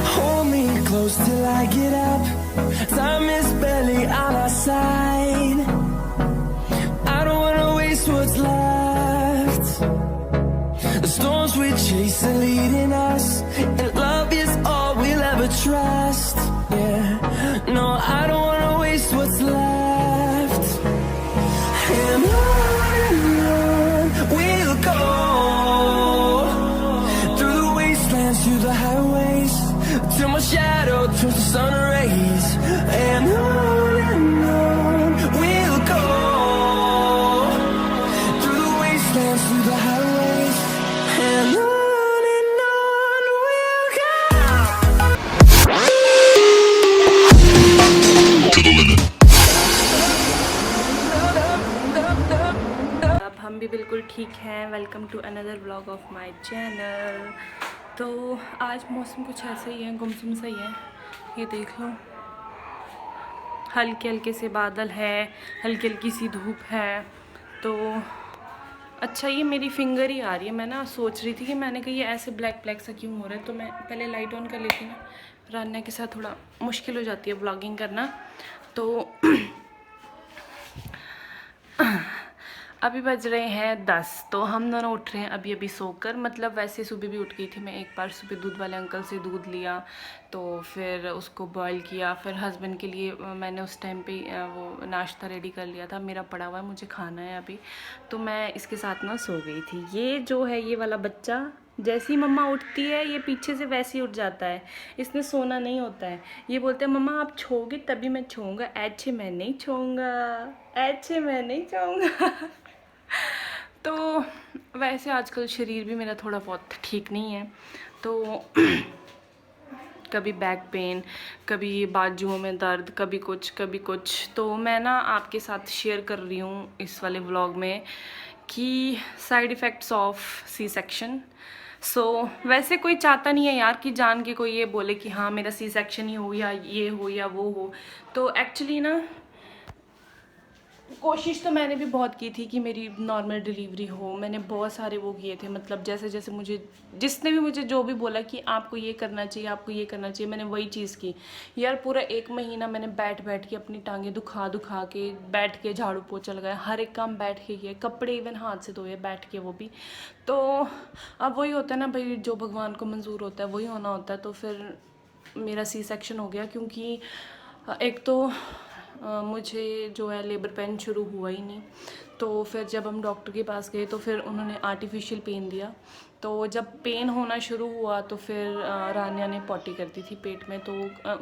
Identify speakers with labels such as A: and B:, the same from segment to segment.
A: Hold me close till I get up. Time is barely on our side. I don't wanna waste what's left. The storms we chase are leading us, and love is all we'll ever trust. Yeah, no, I don't wanna waste what's left. And on we'll go, through the wastelands, through the highways, till my shadow turns to sun rays. And on we'll go, through the wastelands, through the highways, and on we'll go.
B: To the limit.
C: अब हम भी बिल्कुल ठीक हैं। Welcome to another vlog of my channel. तो आज मौसम कुछ ऐसा ही है, गुमसुम सा ही है। ये देख लो, हल्के हल्के से बादल है, हल्की हल्की सी धूप है। तो अच्छा, ये मेरी फिंगर ही आ रही है। मैं ना सोच रही थी कि मैंने कहा ये ऐसे ब्लैक ब्लैक सा क्यों हो रहा है, तो मैं पहले लाइट ऑन कर लेती हूँ। रान्या के साथ थोड़ा मुश्किल हो जाती है व्लॉगिंग करना। तो अभी बज रहे हैं 10। तो हम दोनों उठ रहे हैं अभी अभी सोकर। मतलब वैसे सुबह भी उठ गई थी मैं। एक बार सुबह दूध वाले अंकल से दूध लिया, तो फिर उसको बॉईल किया। फिर हस्बैंड के लिए मैंने उस टाइम पे वो नाश्ता रेडी कर लिया था। मेरा पड़ा हुआ है, मुझे खाना है अभी। तो मैं इसके साथ ना सो गई थी। ये जो है, ये वाला बच्चा, जैसी मम्मा उठती है ये पीछे से वैसे ही उठ जाता है। इसने सोना नहीं होता है। ये बोलते हैं मम्मा आप छोगे तभी मैं छोऊंगा, ऐसे मैं नहीं छोऊंगा, ऐसे मैं नहीं छोऊंगा। तो वैसे आजकल शरीर भी मेरा थोड़ा बहुत ठीक नहीं है। तो कभी बैक पेन, कभी बाजुओं में दर्द, कभी कुछ। तो मैं ना आपके साथ शेयर कर रही हूँ इस वाले व्लॉग में कि side effects of C section. वैसे कोई चाहता नहीं है यार कि जान के कोई ये बोले कि हाँ मेरा सी सेक्शन ही हो या ये हो या वो हो। तो एक्चुअली ना कोशिश तो मैंने भी बहुत की थी कि मेरी नॉर्मल डिलीवरी हो। मैंने बहुत सारे वो किए थे। मतलब जैसे जैसे मुझे, जिसने भी मुझे जो भी बोला कि आपको ये करना चाहिए, आपको ये करना चाहिए, मैंने वही चीज़ की यार। पूरा 1 महीना मैंने बैठ के अपनी टांगें दुखा के बैठ के झाड़ू पोछा लगाया, हर एक काम बैठ के किया, कपड़े इवन हाथ से धोए बैठ के, वो भी। तो अब वही होता है ना भाई, जो भगवान को मंजूर होता है वही होना होता है। तो फिर मेरा सी सेक्शन हो गया, क्योंकि एक तो मुझे जो है लेबर पेन शुरू हुआ ही नहीं। तो फिर जब हम डॉक्टर के पास गए तो फिर उन्होंने आर्टिफिशियल पेन दिया। तो जब पेन होना शुरू हुआ तो फिर रान्या ने पॉटी कर दी थी पेट में। तो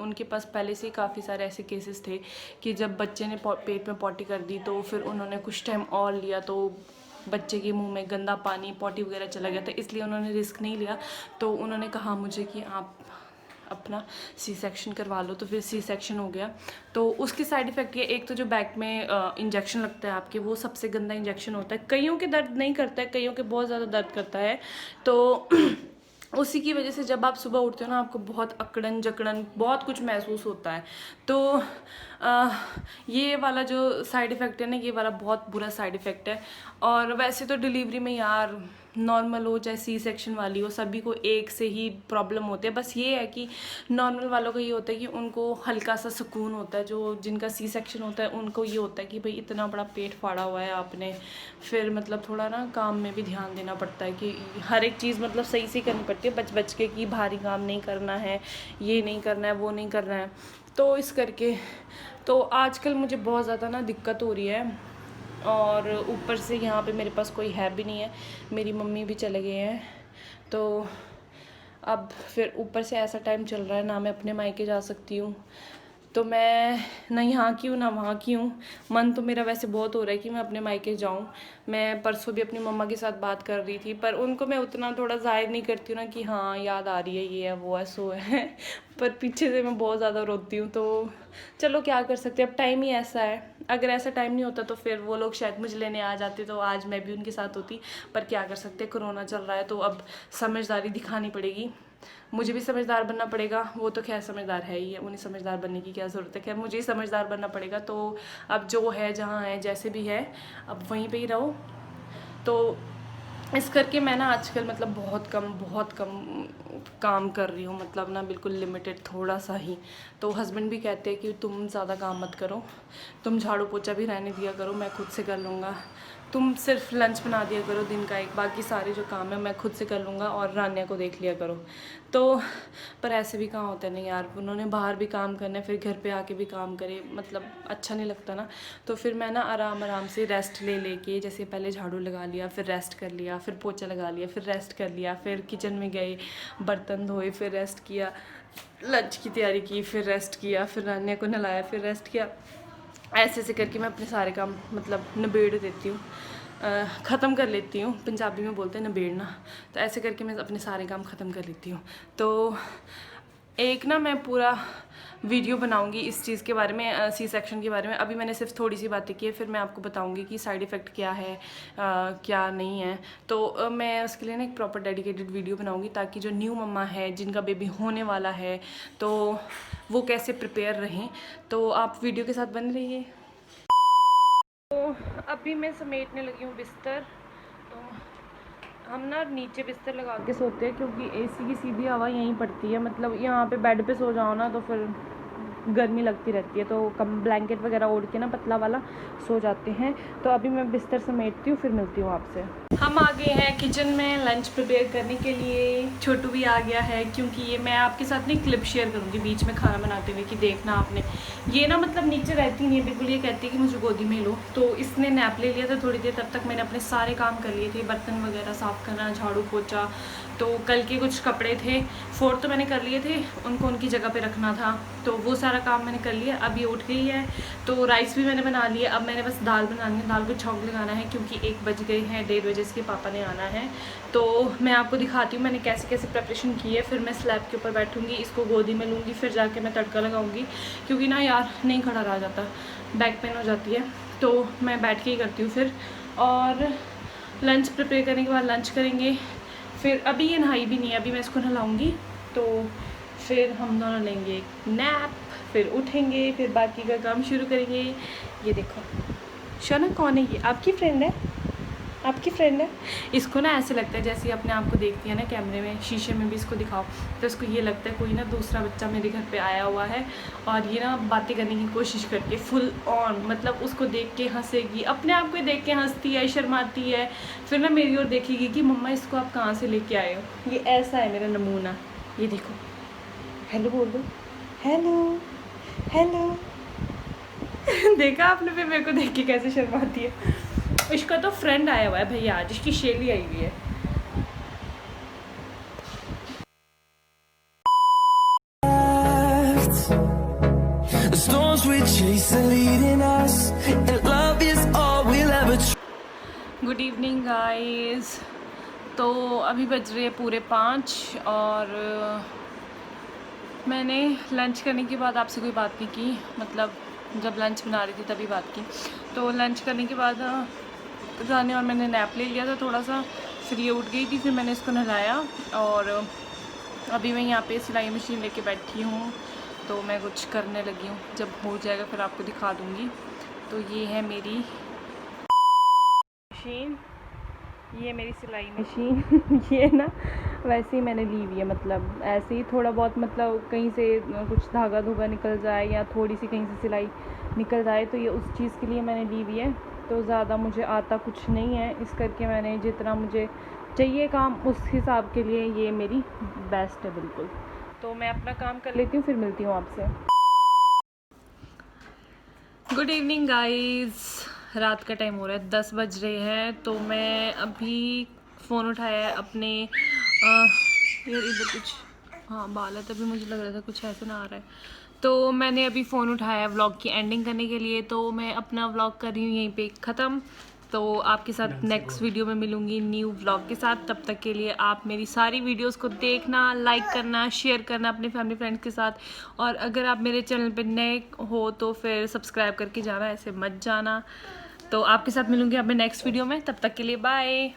C: उनके पास पहले से काफ़ी सारे ऐसे केसेस थे कि जब बच्चे ने पेट में पॉटी कर दी तो फिर उन्होंने कुछ टाइम और लिया, तो बच्चे के मुंह में गंदा पानी, पॉटी वगैरह चला गया था। इसलिए उन्होंने रिस्क नहीं लिया। तो उन्होंने कहा मुझे कि आप अपना सी सेक्शन करवा लो। तो फिर सी सेक्शन हो गया। तो उसके साइड इफ़ेक्ट ये, एक तो जो बैक में इंजेक्शन लगता है आपके, वो सबसे गंदा इंजेक्शन होता है। कईयों के दर्द नहीं करता है, कईयों के बहुत ज़्यादा दर्द करता है। तो उसी की वजह से जब आप सुबह उठते हो ना, आपको बहुत अकड़न जकड़न बहुत कुछ महसूस होता है। तो ये वाला जो साइड इफ़ेक्ट है ना, ये वाला बहुत बुरा साइड इफ़ेक्ट है। और वैसे तो डिलीवरी में यार नॉर्मल हो चाहे सी सेक्शन वाली हो, सभी को एक से ही प्रॉब्लम होती है। बस ये है कि नॉर्मल वालों का ये होता है कि उनको हल्का सा सुकून होता है। जो जिनका सी सेक्शन होता है उनको ये होता है कि भाई इतना बड़ा पेट फाड़ा हुआ है आपने, फिर मतलब थोड़ा ना काम में भी ध्यान देना पड़ता है कि हर एक चीज़ मतलब सही से करनी पड़ती है, बच के कि भारी काम नहीं करना है, ये नहीं करना है, वो नहीं करना है। तो इस करके तो आजकल मुझे बहुत ज़्यादा ना दिक्कत हो रही है। और ऊपर से यहाँ पे मेरे पास कोई है भी नहीं है, मेरी मम्मी भी चले गए हैं। तो अब फिर ऊपर से ऐसा टाइम चल रहा है ना, मैं अपने मायके जा सकती हूँ। तो मैं ना यहाँ की हूँ ना वहाँ की हूँ। मन तो मेरा वैसे बहुत हो रहा है कि मैं अपने मायके जाऊँ। मैं परसों भी अपनी मम्मा के साथ बात कर रही थी, पर उनको मैं उतना थोड़ा ज़ाहिर नहीं करती हूँ ना कि हाँ याद आ रही है, ये है वो है सो है। पर पीछे से मैं बहुत ज़्यादा रोती हूँ। तो चलो क्या कर सकते हैं, अब टाइम ही ऐसा है। अगर ऐसा टाइम नहीं होता तो फिर वो लोग शायद मुझे लेने आ जाते, तो आज मैं भी उनके साथ होती। पर क्या कर सकते, कोरोना चल रहा है तो अब समझदारी दिखानी पड़ेगी। मुझे भी समझदार बनना पड़ेगा। वो तो खैर समझदार है ही है, उन्हें समझदार बनने की क्या ज़रूरत है। खैर मुझे ही समझदार बनना पड़ेगा। तो अब जो है, जहाँ है, जैसे भी है, अब वहीं पे ही रहो। तो इस करके मैं ना आजकल मतलब बहुत कम काम कर रही हूँ, मतलब ना बिल्कुल लिमिटेड, थोड़ा सा ही। तो हस्बैंड भी कहते हैं कि तुम ज़्यादा काम मत करो, तुम झाड़ू पोछा भी रहने दिया करो, मैं खुद से कर लूँगा, तुम सिर्फ लंच बना दिया करो दिन का एक, बाकी सारे जो काम है मैं खुद से कर लूँगा और रान्या को देख लिया करो। तो पर ऐसे भी कहाँ होता है, नहीं यार, उन्होंने बाहर भी काम करना है, फिर घर पे आके भी काम करे, मतलब अच्छा नहीं लगता ना। तो फिर मैं ना आराम से रेस्ट लेके, जैसे पहले झाड़ू लगा लिया, फिर रेस्ट कर लिया, फिर पोछा लगा लिया, फिर रेस्ट कर लिया, फिर किचन में गए, बर्तन धोए, फिर रेस्ट किया, लंच की तैयारी की, फिर रेस्ट किया, फिर रान्या को नहलाया, फिर रेस्ट किया। ऐसे करके मैं अपने सारे काम मतलब निबेड़ देती हूँ, ख़त्म कर लेती हूँ। पंजाबी में बोलते हैं निबेड़ना। तो ऐसे करके मैं अपने सारे काम ख़त्म कर लेती हूँ। तो एक ना मैं पूरा वीडियो बनाऊंगी इस चीज़ के बारे में, सी सेक्शन के बारे में। अभी मैंने सिर्फ थोड़ी सी बातें की है, फिर मैं आपको बताऊंगी कि साइड इफ़ेक्ट क्या है, क्या नहीं है। तो मैं उसके लिए ना एक प्रॉपर डेडिकेटेड वीडियो बनाऊंगी, ताकि जो न्यू मम्मा है, जिनका बेबी होने वाला है, तो वो कैसे प्रिपेयर रहें। तो आप वीडियो के साथ बने रहिए। तो अभी मैं समेटने लगी हूँ बिस्तर। तो हम ना नीचे बिस्तर लगा के सोते हैं, क्योंकि एसी की सीधी हवा यहीं पड़ती है। मतलब यहाँ पे बेड पे सो जाओ ना तो फिर गर्मी लगती रहती है, तो कम ब्लैंकेट वगैरह ओढ़ के ना पतला वाला सो जाते हैं। तो अभी मैं बिस्तर समेटती हूँ, फिर मिलती हूँ आपसे। हम आ गए हैं किचन में लंच प्रिपेयर करने के लिए। छोटू भी आ गया है, क्योंकि ये मैं आपके साथ नहीं क्लिप शेयर करूँगी बीच में खाना बनाते हुए, कि देखना आपने। ये ना मतलब नीचे रहती नहीं है बिल्कुल, ये कहती है कि मुझे गोदी में लो। तो इसने नैप ले लिया था थोड़ी देर, तब तक मैंने अपने सारे काम कर लिए थे, बर्तन वगैरह साफ़ करना, झाड़ू पोछा। तो कल के कुछ कपड़े थे, फोल्ड तो मैंने कर लिए थे, उनको उनकी जगह पे रखना था, तो वो सारा काम मैंने कर लिया। अब ये उठ गई है, तो राइस भी मैंने बना लिया। अब मैंने बस दाल बनानी है, दाल को छौंक लगाना है, क्योंकि 1 बज गए हैं, 1:30 बजे इसके पापा ने आना है। तो मैं आपको दिखाती हूँ मैंने कैसे कैसे प्रेपरेशन की है। फिर मैं स्लैब के ऊपर बैठूँगी, इसको गोदी में लूँगी, फिर जाके मैं तड़का लगाऊँगी, क्योंकि ना यार नहीं खड़ा रहा जाता, बैक पेन हो जाती है। तो मैं बैठ के ही करती हूँ फिर। और लंच प्रिपेयर करने के बाद लंच करेंगे। फिर अभी ये नहाई भी नहीं है, अभी मैं इसको नहलाऊँगी, तो फिर हम दोनों लेंगे एक नैप, फिर उठेंगे, फिर बाकी का काम शुरू करेंगे। ये देखो शौनक कौन है, ये आपकी फ्रेंड है, आपकी फ्रेंड है। इसको ना ऐसे लगता है जैसे अपने आप को देखती है ना कैमरे में, शीशे में भी इसको दिखाओ तो इसको ये लगता है कोई ना दूसरा बच्चा मेरे घर पे आया हुआ है। और ये ना बातें करने की कोशिश करके फुल ऑन, मतलब उसको देख के हंसेगी, अपने आप को देख के हंसती है, शर्माती है, फिर ना मेरी ओर देखेगी कि मम्मा इसको आप कहाँ से लेके आए हो। ये ऐसा है मेरा नमूना। ये देखो, हेलो बोल दो, हेलो हेलो। देखा आपने, फिर मेरे को देख के कैसे शर्माती है। इसका तो फ्रेंड आया हुआ है भैया आज, इसकी शेली आई हुई है।
A: The storms we chase are leading us, and love is all we'll ever
C: good evening guys. तो अभी बज रहे हैं पूरे 5 और मैंने लंच करने के बाद आपसे कोई बात नहीं की, मतलब जब लंच बना रही थी तभी बात की। तो लंच करने के बाद जाने और मैंने नैप ले लिया था थोड़ा सा, फिर ये उठ गई थी, फिर मैंने इसको नहलाया। और अभी मैं यहाँ पे सिलाई मशीन लेके बैठी हूँ, तो मैं कुछ करने लगी हूँ, जब हो जाएगा फिर आपको दिखा दूँगी। तो ये है मेरी मशीन, ये मेरी सिलाई मशीन। ये ना वैसे ही मैंने ली हुई है, मतलब ऐसे ही थोड़ा बहुत, मतलब कहीं से कुछ धागा धुगा निकल जाए या थोड़ी सी कहीं से सिलाई निकल जाए, तो ये उस चीज़ के लिए मैंने ली हुई है। तो ज़्यादा मुझे आता कुछ नहीं है, इस करके मैंने जितना मुझे चाहिए काम उस हिसाब के लिए ये मेरी बेस्ट है बिल्कुल। तो मैं अपना काम कर लेती हूँ, फिर मिलती हूँ आपसे। गुड इवनिंग गाइस, रात का टाइम हो रहा है, 10 बज रहे हैं। तो मैं अभी फ़ोन उठाया है अपने यार इधर कुछ बाल है, तभी मुझे लग रहा था कुछ ऐसे ना आ रहा है। तो मैंने अभी फ़ोन उठाया है व्लॉग की एंडिंग करने के लिए, तो मैं अपना व्लॉग कर रही हूँ यहीं पे ख़त्म। तो आपके साथ नेक्स्ट वीडियो में मिलूँगी न्यू व्लॉग के साथ। तब तक के लिए आप मेरी सारी वीडियोस को देखना, लाइक करना, शेयर करना अपने फैमिली फ्रेंड्स के साथ। और अगर आप मेरे चैनल पे नए हो तो फिर सब्सक्राइब करके जाना, ऐसे मत जाना। तो आपके साथ मिलूँगी अब मैं नेक्स्ट वीडियो में, तब तक के लिए बाय।